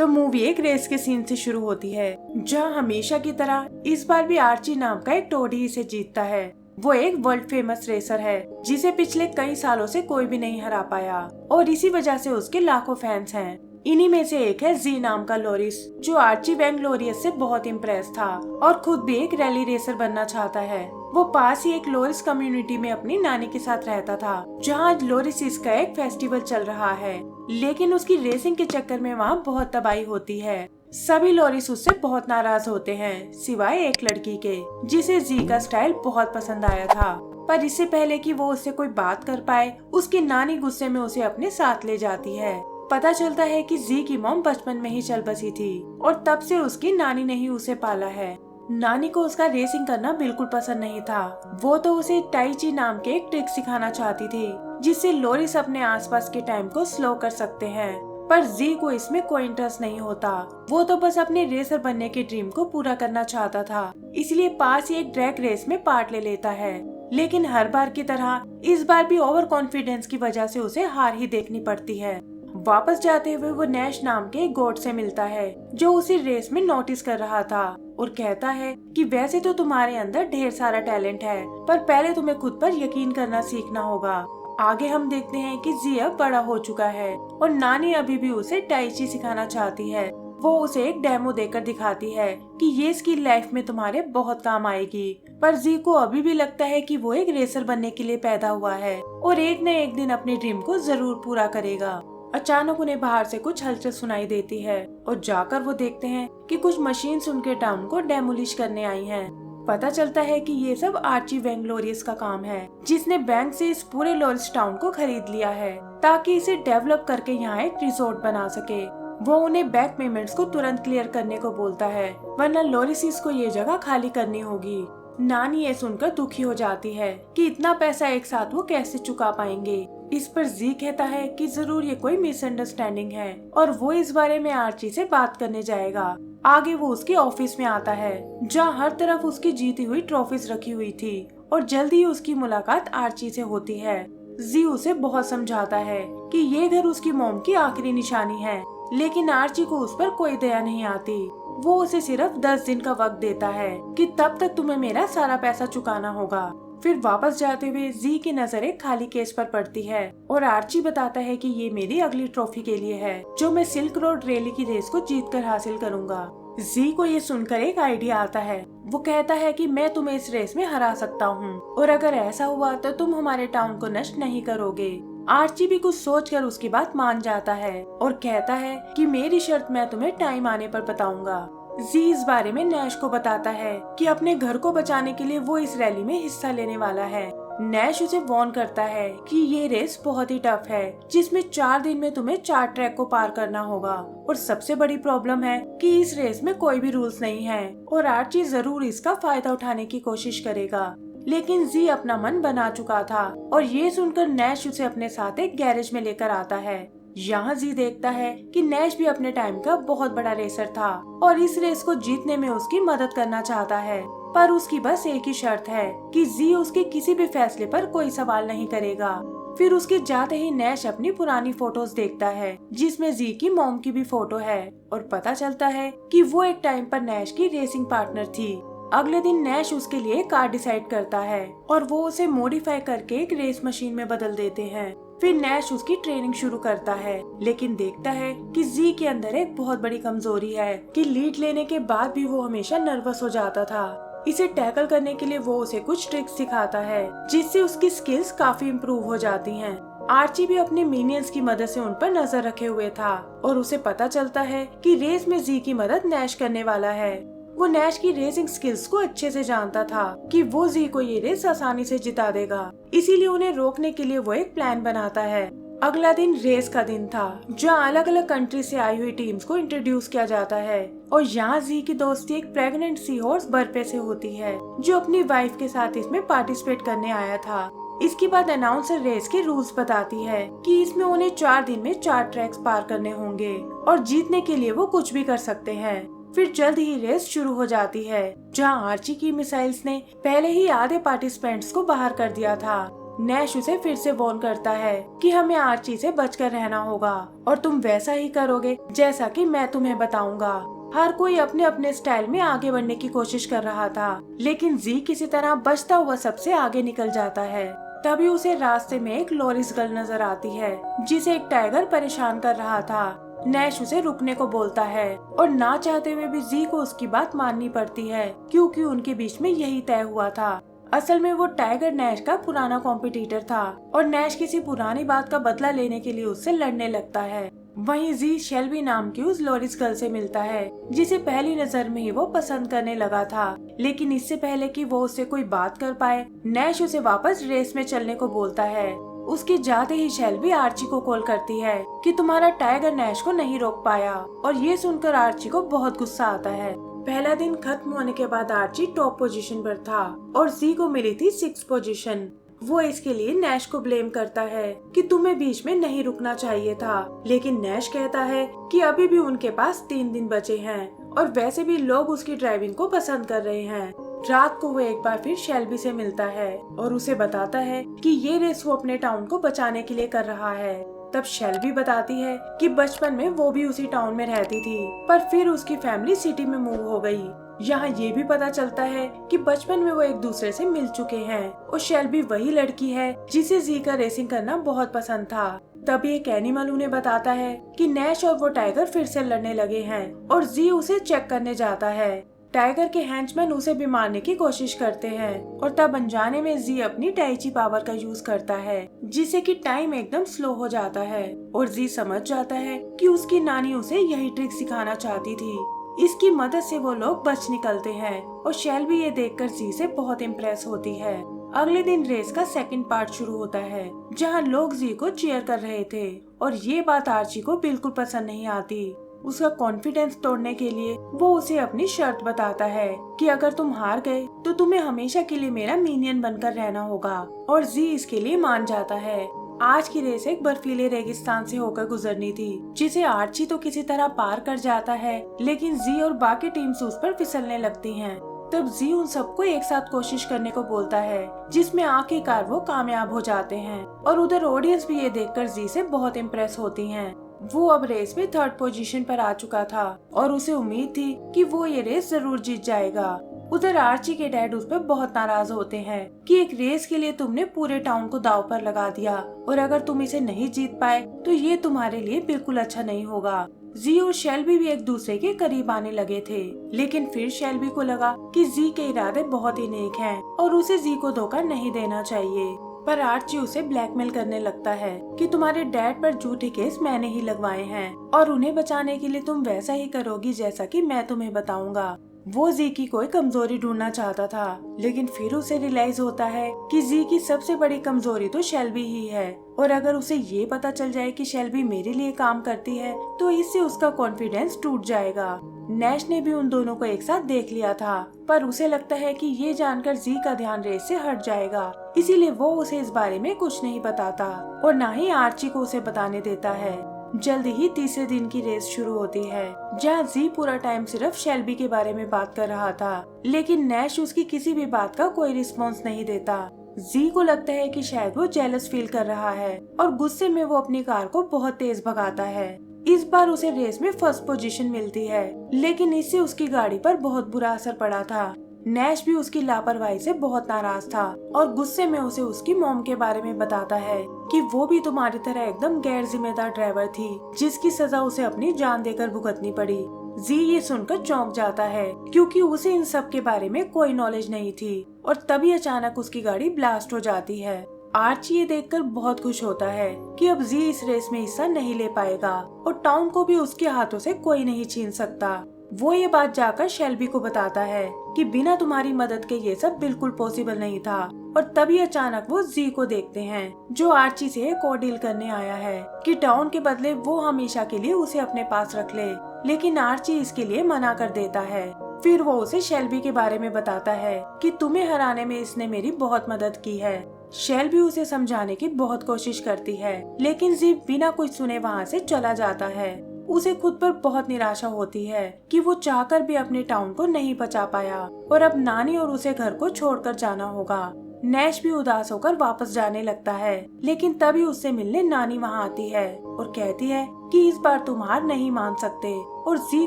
तो मूवी एक रेस के सीन से शुरू होती है, जहाँ हमेशा की तरह इस बार भी आर्ची नाम का एक टोडी इसे जीतता है। वो एक वर्ल्ड फेमस रेसर है जिसे पिछले कई सालों से कोई भी नहीं हरा पाया और इसी वजह से उसके लाखों फैंस हैं। इन्हीं में से एक है जी नाम का लोरिस, जो आर्ची वैंगलोरियस से बहुत इम्प्रेस था और खुद भी एक रैली रेसर बनना चाहता है। वो पास ही एक लोरिस कम्युनिटी में अपनी नानी के साथ रहता था, जहाँ लोरिस का एक फेस्टिवल चल रहा है, लेकिन उसकी रेसिंग के चक्कर में वहाँ बहुत तबाही होती है। सभी लोरिस उससे बहुत नाराज होते हैं, सिवाय एक लड़की के, जिसे जी का स्टाइल बहुत पसंद आया था। पर इससे पहले कि वो उससे कोई बात कर पाए, उसकी नानी गुस्से में उसे अपने साथ ले जाती है। पता चलता है कि जी की मॉम बचपन में ही चल बसी थी और तब से उसकी नानी ने ही उसे पाला है। नानी को उसका रेसिंग करना बिल्कुल पसंद नहीं था। वो तो उसे टाई ची नाम के एक ट्रिक सिखाना चाहती थी, जिससे लोरिस अपने आसपास के टाइम को स्लो कर सकते हैं। पर जी को इसमें कोई इंटरेस्ट नहीं होता। वो तो बस अपने रेसर बनने के ड्रीम को पूरा करना चाहता था, इसलिए पास ही एक ड्रैग रेस में पार्ट ले लेता है। लेकिन हर बार की तरह इस बार भी ओवर कॉन्फिडेंस की वजह से उसे हार ही देखनी पड़ती है। वापस जाते हुए वो नैश नाम के एक गोट से मिलता है, जो उसी रेस में नोटिस कर रहा था और कहता है कि वैसे तो तुम्हारे अंदर ढेर सारा टैलेंट है, पर पहले तुम्हें खुद पर यकीन करना सीखना होगा। आगे हम देखते हैं कि जी अब बड़ा हो चुका है और नानी अभी भी उसे टाई ची सिखाना चाहती है। वो उसे एक डेमो देकर दिखाती है कि ये स्किल लाइफ में तुम्हारे बहुत काम आएगी। पर जी को अभी भी लगता है कि वो एक रेसर बनने के लिए पैदा हुआ है और एक न एक दिन अपने ड्रीम को जरूर पूरा करेगा। अचानक उन्हें बाहर से कुछ हलचल सुनाई देती है और जाकर वो देखते हैं कि कुछ मशीन्स उनके टाउन को डेमोलिश करने आई हैं। पता चलता है कि ये सब आर्ची वैंगलोरियस का काम है, जिसने बैंक से इस पूरे लोरिस टाउन को खरीद लिया है ताकि इसे डेवलप करके यहाँ एक रिसोर्ट बना सके। वो उन्हें बैंक पेमेंट्स को तुरंत क्लियर करने को बोलता है, वरना लोरिस को ये जगह खाली करनी होगी। नानी ये सुनकर दुखी हो जाती है कि इतना पैसा एक साथ वो कैसे चुका पाएंगे। इस पर जी कहता है कि जरूर ये कोई मिसअंडरस्टैंडिंग है और वो इस बारे में आर्ची से बात करने जाएगा। आगे वो उसके ऑफिस में आता है, जहाँ हर तरफ उसकी जीती हुई ट्रॉफीज रखी हुई थी और जल्दी ही उसकी मुलाकात आर्ची से होती है। जी उसे बहुत समझाता है कि ये घर उसकी मॉम की आखिरी निशानी है, लेकिन आर्ची को उस पर कोई दया नहीं आती। वो उसे सिर्फ 10 दिन का वक्त देता है कि तब तक तुम्हें मेरा सारा पैसा चुकाना होगा। फिर वापस जाते हुए जी की नजर एक खाली केस पर पड़ती है और आर्ची बताता है कि ये मेरी अगली ट्रॉफी के लिए है, जो मैं सिल्क रोड रैली की रेस को जीतकर हासिल करूंगा। जी को ये सुनकर एक आइडिया आता है। वो कहता है कि मैं तुम्हें इस रेस में हरा सकता हूँ और अगर ऐसा हुआ तो तुम हमारे टाउन को नष्ट नहीं करोगे। आर्ची भी कुछ सोचकर उसकी बात मान जाता है और कहता है कि मेरी शर्त मैं तुम्हें टाइम आने पर बताऊंगा। जी इस बारे में नैश को बताता है कि अपने घर को बचाने के लिए वो इस रैली में हिस्सा लेने वाला है। नैश उसे वार्न करता है कि ये रेस बहुत ही टफ है, जिसमें 4 दिन में तुम्हें 4 ट्रैक को पार करना होगा और सबसे बड़ी प्रॉब्लम है कि इस रेस में कोई भी रूल्स नहीं है और आर्ची जरूर इसका फायदा उठाने की कोशिश करेगा। लेकिन जी अपना मन बना चुका था और ये सुनकर नैश उसे अपने साथ एक गैरेज में लेकर आता है। यहाँ जी देखता है कि नैश भी अपने टाइम का बहुत बड़ा रेसर था और इस रेस को जीतने में उसकी मदद करना चाहता है, पर उसकी बस एक ही शर्त है कि जी उसके किसी भी फैसले पर कोई सवाल नहीं करेगा। फिर उसके जाते ही नैश अपनी पुरानी फोटोज देखता है, जिसमें जी की मॉम की भी फोटो है और पता चलता है कि वो एक टाइम पर नैश की रेसिंग पार्टनर थी। अगले दिन नैश उसके लिए कार डिसाइड करता है और वो उसे मॉडिफाई करके एक रेस मशीन में बदल देते हैं। फिर नैश उसकी ट्रेनिंग शुरू करता है, लेकिन देखता है कि जी के अंदर एक बहुत बड़ी कमजोरी है कि लीड लेने के बाद भी वो हमेशा नर्वस हो जाता था। इसे टैकल करने के लिए वो उसे कुछ ट्रिक्स सिखाता है, जिससे उसकी स्किल्स काफी इम्प्रूव हो जाती हैं। आर्ची भी अपने मिनियंस की मदद से उन पर नजर रखे हुए था और उसे पता चलता है कि रेस में जी की मदद नैश करने वाला है। वो नैश की रेसिंग स्किल्स को अच्छे से जानता था कि वो जी को ये रेस आसानी से जिता देगा, इसीलिए उन्हें रोकने के लिए वो एक प्लान बनाता है। अगला दिन रेस का दिन था, जहाँ अलग अलग कंट्री से आई हुई टीम्स को इंट्रोड्यूस किया जाता है और यहाँ जी की दोस्ती एक प्रेग्नेंट सी हॉर्स बर्फे से होती है, जो अपनी वाइफ के साथ इसमें पार्टिसिपेट करने आया था। इसके बाद अनाउंसर रेस के रूल्स बताती है कि इसमें उन्हें 4 दिन में 4 ट्रैक्स पार करने होंगे और जीतने के लिए वो कुछ भी कर सकते हैं। फिर जल्द ही रेस शुरू हो जाती है, जहां आर्ची की मिसाइल्स ने पहले ही आधे पार्टिसिपेंट्स को बाहर कर दिया था। नैश उसे फिर से वॉर्न करता है कि हमें आर्ची से बचकर रहना होगा और तुम वैसा ही करोगे जैसा कि मैं तुम्हें बताऊंगा। हर कोई अपने अपने स्टाइल में आगे बढ़ने की कोशिश कर रहा था, लेकिन जी किसी तरह बचता हुआ सबसे आगे निकल जाता है। तभी उसे रास्ते में एक लोरिस गर्ल नजर आती है जिसे एक टाइगर परेशान कर रहा था। नैश उसे रुकने को बोलता है और ना चाहते हुए भी जी को उसकी बात माननी पड़ती है क्योंकि उनके बीच में यही तय हुआ था। असल में वो टाइगर नैश का पुराना कॉम्पिटिटर था और नैश किसी पुरानी बात का बदला लेने के लिए उससे लड़ने लगता है। वहीं जी शेल्बी नाम की उस लोरिस गर्ल से मिलता है जिसे पहली नजर में ही वो पसंद करने लगा था, लेकिन इससे पहले कि वो उससे कोई बात कर पाए नैश उसे वापस रेस में चलने को बोलता है। उसके जाते ही शेल्बी आर्ची को कॉल करती है कि तुम्हारा टाइगर नैश को नहीं रोक पाया, और ये सुनकर आर्ची को बहुत गुस्सा आता है। पहला दिन खत्म होने के बाद आर्ची टॉप पोजीशन पर था और जी को मिली थी 6th पोजीशन। वो इसके लिए नैश को ब्लेम करता है कि तुम्हें बीच में नहीं रुकना चाहिए था, लेकिन नैश कहता है कि अभी भी उनके पास 3 दिन बचे हैं और वैसे भी लोग उसकी ड्राइविंग को पसंद कर रहे हैं। रात को वो एक बार फिर शेल्बी से मिलता है और उसे बताता है कि ये रेस वो अपने टाउन को बचाने के लिए कर रहा है। तब शेल्बी बताती है कि बचपन में वो भी उसी टाउन में रहती थी, पर फिर उसकी फैमिली सिटी में मूव हो गई। यहाँ ये भी पता चलता है कि बचपन में वो एक दूसरे से मिल चुके हैं और शेल्बी वही लड़की है जिसे जी का रेसिंग करना बहुत पसंद था। तभी एक एनिमल उन्हें बताता है कि नैश और वो टाइगर फिर से लड़ने लगे हैं और जी उसे चेक करने जाता है। टाइगर के हैंचमैन उसे भी मारने की कोशिश करते हैं और तब अनजाने में जी अपनी टाइची पावर का यूज करता है जिससे कि टाइम एकदम स्लो हो जाता है और जी समझ जाता है कि उसकी नानी उसे यही ट्रिक सिखाना चाहती थी। इसकी मदद से वो लोग बच निकलते हैं और शेल्बी ये देखकर जी से बहुत इम्प्रेस होती है। अगले दिन रेस का सेकंड पार्ट शुरू होता है जहां लोग जी को चीयर कर रहे थे और ये बात आर्ची को बिल्कुल पसंद नहीं आती। उसका कॉन्फिडेंस तोड़ने के लिए वो उसे अपनी शर्त बताता है कि अगर तुम हार गए तो तुम्हें हमेशा के लिए मेरा मिनियन बनकर रहना होगा, और जी इसके लिए मान जाता है। आज की रेस एक बर्फीले रेगिस्तान से होकर गुजरनी थी जिसे आर्ची तो किसी तरह पार कर जाता है, लेकिन जी और बाकी टीम्स उस पर फिसलने लगती हैं। तब जी उन सबको एक साथ कोशिश करने को बोलता है जिसमें आखिरकार वो कामयाब हो जाते हैं और उधर ऑडियंस भी ये देखकर जी से बहुत इम्प्रेस होती हैं। वो अब रेस में 3rd पोजीशन पर आ चुका था और उसे उम्मीद थी कि वो ये रेस जरूर जीत जाएगा। उधर आर्ची के डैड उस पर बहुत नाराज होते हैं कि एक रेस के लिए तुमने पूरे टाउन को दांव पर लगा दिया और अगर तुम इसे नहीं जीत पाए तो ये तुम्हारे लिए बिल्कुल अच्छा नहीं होगा। जी और शेल्बी भी एक दूसरे के करीब आने लगे थे, लेकिन फिर शेल्बी को लगा कि जी के इरादे बहुत ही नेक हैं और उसे जी को धोखा नहीं देना चाहिए। पर आर्ची उसे ब्लैकमेल करने लगता है कि तुम्हारे डैड पर झूठे केस मैंने ही लगवाए हैं और उन्हें बचाने के लिए तुम वैसा ही करोगी जैसा कि मैं तुम्हें बताऊंगा। वो जी की कोई कमजोरी ढूंढना चाहता था, लेकिन फिर उसे रियलाइज होता है कि जी की सबसे बड़ी कमजोरी तो शेल्बी ही है और अगर उसे ये पता चल जाए कि शेल्बी मेरे लिए काम करती है तो इससे उसका कॉन्फिडेंस टूट जाएगा। नैश ने भी उन दोनों को एक साथ देख लिया था, पर उसे लगता है कि ये जानकर जी का ध्यान रेस से हट जाएगा, इसीलिए वो उसे इस बारे में कुछ नहीं बताता और न ही आर्ची को उसे बताने देता है। जल्दी ही तीसरे दिन की रेस शुरू होती है जहाँ जी पूरा टाइम सिर्फ शेल्बी के बारे में बात कर रहा था, लेकिन नैश उसकी किसी भी बात का कोई रिस्पॉन्स नहीं देता। जी को लगता है कि शायद वो जेलस फील कर रहा है और गुस्से में वो अपनी कार को बहुत तेज भगाता है। इस बार उसे रेस में 1st पोजीशन मिलती है, लेकिन इससे उसकी गाड़ी पर बहुत बुरा असर पड़ा था। नैश भी उसकी लापरवाही से बहुत नाराज था और गुस्से में उसे उसकी मॉम के बारे में बताता है कि वो भी तुम्हारी तरह एकदम गैर जिम्मेदार ड्राइवर थी जिसकी सजा उसे अपनी जान देकर भुगतनी पड़ी। जी ये सुनकर चौंक जाता है क्योंकि उसे इन सब के बारे में कोई नॉलेज नहीं थी और तभी अचानक उसकी गाड़ी ब्लास्ट हो जाती है। आर्ची ये देखकर बहुत खुश होता है कि अब जी इस रेस में हिस्सा नहीं ले पाएगा और टाउन को भी उसके हाथों से कोई नहीं छीन सकता। वो ये बात जाकर शेल्बी को बताता है कि बिना तुम्हारी मदद के ये सब बिल्कुल पॉसिबल नहीं था, और तभी अचानक वो जी को देखते हैं जो आर्ची से एक और डील करने आया है कि टाउन के बदले वो हमेशा के लिए उसे अपने पास रख ले, लेकिन आर्ची इसके लिए मना कर देता है। फिर वो उसे शेल्बी के बारे में बताता है कि तुम्हें हराने में इसने मेरी बहुत मदद की है। शेल्बी उसे समझाने की बहुत कोशिश करती है, लेकिन जी बिना कुछ सुने वहाँ से चला जाता है। उसे खुद पर बहुत निराशा होती है कि वो चाहकर भी अपने टाउन को नहीं बचा पाया और अब नानी और उसे घर को छोड़कर जाना होगा। नैश भी उदास होकर वापस जाने लगता है, लेकिन तभी उससे मिलने नानी वहाँ आती है और कहती है कि इस बार तुम हार नहीं मान सकते और जी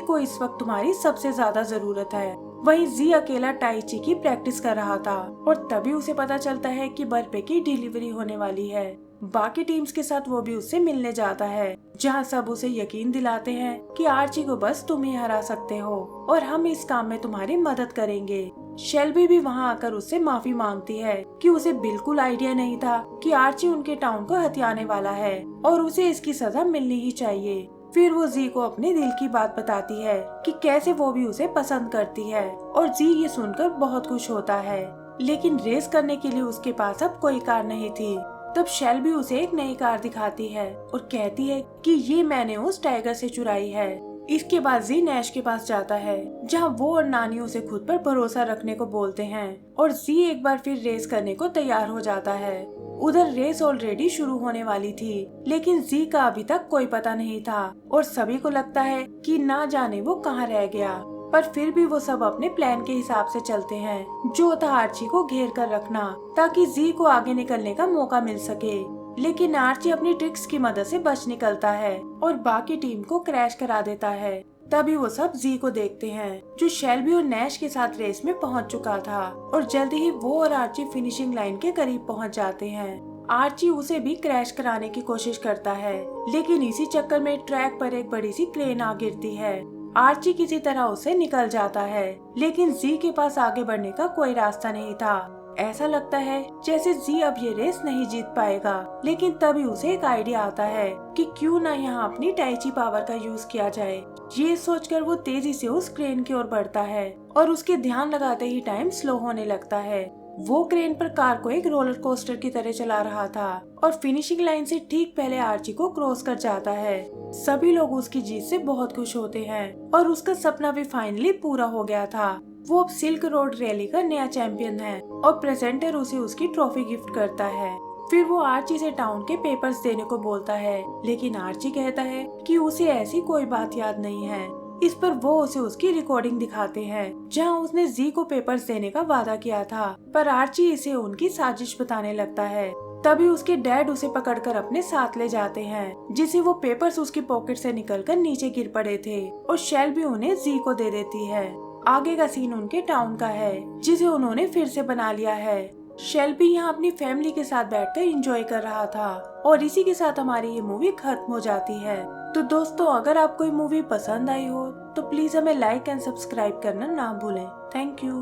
को इस वक्त तुम्हारी सबसे ज्यादा जरूरत है। वहीं जी अकेला टाई ची की प्रैक्टिस कर रहा था और तभी उसे पता चलता है कि बर्फे की डिलीवरी होने वाली है। बाकी टीम्स के साथ वो भी उससे मिलने जाता है, जहां सब उसे यकीन दिलाते हैं कि आर्ची को बस तुम ही हरा सकते हो और हम इस काम में तुम्हारी मदद करेंगे। शेल्बी भी वहां आकर उससे माफी मांगती है कि उसे बिल्कुल आइडिया नहीं था कि आर्ची उनके टाउन को हथियाने वाला है और उसे इसकी सजा मिलनी ही चाहिए। फिर वो जी को अपने दिल की बात बताती है कि कैसे वो भी उसे पसंद करती है और जी ये सुनकर बहुत खुश होता है। लेकिन रेस करने के लिए उसके पास अब कोई कार नहीं थी। तब शेल्बी उसे एक नई कार दिखाती है और कहती है कि ये मैंने उस टाइगर से चुराई है। इसके बाद जी नैश के पास जाता है, जहां वो और नानी उसे खुद पर भरोसा रखने को बोलते हैं और जी एक बार फिर रेस करने को तैयार हो जाता है। उधर रेस ऑलरेडी शुरू होने वाली थी, लेकिन जी का अभी तक कोई पता नहीं था और सभी को लगता है कि ना जाने वो कहाँ रह गया। पर फिर भी वो सब अपने प्लान के हिसाब से चलते हैं, जो था आर्ची को घेर कर रखना ताकि जी को आगे निकलने का मौका मिल सके। लेकिन आर्ची अपनी ट्रिक्स की मदद से बच निकलता है और बाकी टीम को क्रैश करा देता है। तभी वो सब जी को देखते हैं, जो शेल्बी और नैश के साथ रेस में पहुंच चुका था और जल्दी ही वो और आर्ची फिनिशिंग लाइन के करीब पहुंच जाते हैं। आर्ची उसे भी क्रैश कराने की कोशिश करता है, लेकिन इसी चक्कर में ट्रैक पर एक बड़ी सी क्रेन आ गिरती है। आर्ची किसी तरह उसे निकल जाता है, लेकिन जी के पास आगे बढ़ने का कोई रास्ता नहीं था। ऐसा लगता है जैसे जी अब ये रेस नहीं जीत पाएगा, लेकिन तभी उसे एक आइडिया आता है कि क्यों ना यहाँ अपनी टाइची पावर का यूज किया जाए। ये सोचकर वो तेजी से उस क्रेन की ओर बढ़ता है और उसके ध्यान लगाते ही टाइम स्लो होने लगता है। वो क्रेन पर कार को एक रोलर कोस्टर की तरह चला रहा था और फिनिशिंग लाइन से ठीक पहले आर्ची को क्रॉस कर जाता है। सभी लोग उसकी जीत से बहुत खुश होते हैं और उसका सपना भी फाइनली पूरा हो गया था। वो अब सिल्क रोड रैली का नया चैंपियन है और प्रेजेंटर उसे उसकी ट्रॉफी गिफ्ट करता है। फिर वो आर्ची से टाउन के पेपर्स देने को बोलता है, लेकिन आर्ची कहता है कि उसे ऐसी कोई बात याद नहीं है। इस पर वो उसे उसकी रिकॉर्डिंग दिखाते हैं, जहां उसने जी को पेपर्स देने का वादा किया था, पर आर्ची इसे उनकी साजिश बताने लगता है। तभी उसके डैड उसे पकड़कर अपने साथ ले जाते हैं, जिसे वो पेपर्स उसकी पॉकेट से निकलकर नीचे गिर पड़े थे और शेल्बी उन्हें जी को दे देती है। आगे का सीन उनके टाउन का है, जिसे उन्होंने फिर से बना लिया है। शेल्बी यहाँ अपनी फैमिली के साथ बैठकर एंजॉय कर रहा था और इसी के साथ हमारी ये मूवी खत्म हो जाती है। तो दोस्तों, अगर आपको ये मूवी पसंद आई हो तो प्लीज हमें लाइक एंड सब्सक्राइब करना ना भूलें। Thank you.